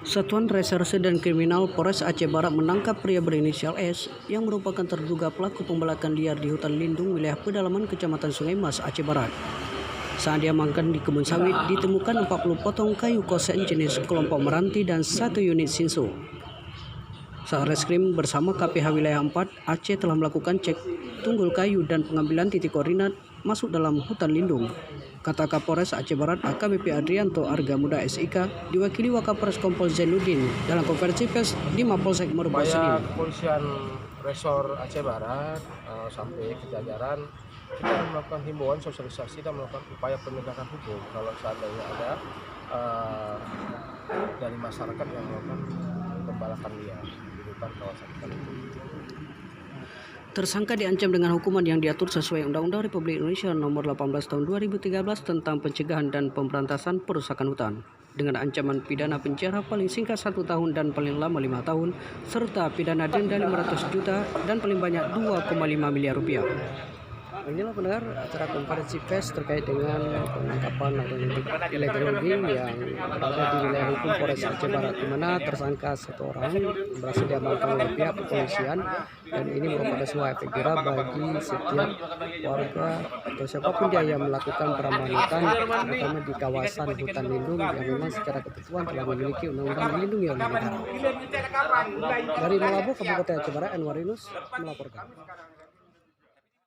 Satuan Reserse dan Kriminal Polres Aceh Barat menangkap pria berinisial S yang merupakan terduga pelaku pembalakan liar di hutan lindung wilayah pedalaman Kecamatan Sungai Mas, Aceh Barat. Saat diamankan di kebun sawit, ditemukan 40 potong kayu kosen jenis kelompok meranti dan 1 unit sinso. Satreskrim bersama KPH Wilayah 4 Aceh telah melakukan cek tunggul kayu dan pengambilan titik koordinat masuk dalam hutan lindung, kata Kapolres Aceh Barat AKBP Adrianto Arga Muda SIK diwakili Wakapolres Kompol Zainuddin dalam konferensi pers di Mapolsek Merupakan Senin. Kepolisian Resor Aceh Barat sampai ke jajaran kita melakukan himbauan, sosialisasi dan melakukan upaya penegakan hukum kalau seandainya ada dari masyarakat yang melakukan pembalakan liar di hutan kawasan hutan itu. Tersangka diancam dengan hukuman yang diatur sesuai Undang-Undang Republik Indonesia Nomor 18 Tahun 2013 tentang pencegahan dan pemberantasan perusakan hutan dengan ancaman pidana penjara paling singkat 1 tahun dan paling lama 5 tahun serta pidana denda 500 juta dan paling banyak 2,5 miliar rupiah. Inilah pendengar acara konferensi pers terkait dengan penangkapan atau illegal logging yang berada di wilayah hukum Polres Aceh Barat, di mana tersangka satu orang berhasil diamankan oleh pihak kepolisian, dan ini merupakan sebuah efek jerah bagi setiap warga atau siapapun dia yang melakukan perambahan hutan, terutama di kawasan hutan lindung yang memang secara ketentuan telah memiliki undang-undang melindungi oleh negara. Dari Malabo, Kabupaten Aceh Barat, Anwar Yunus melaporkan.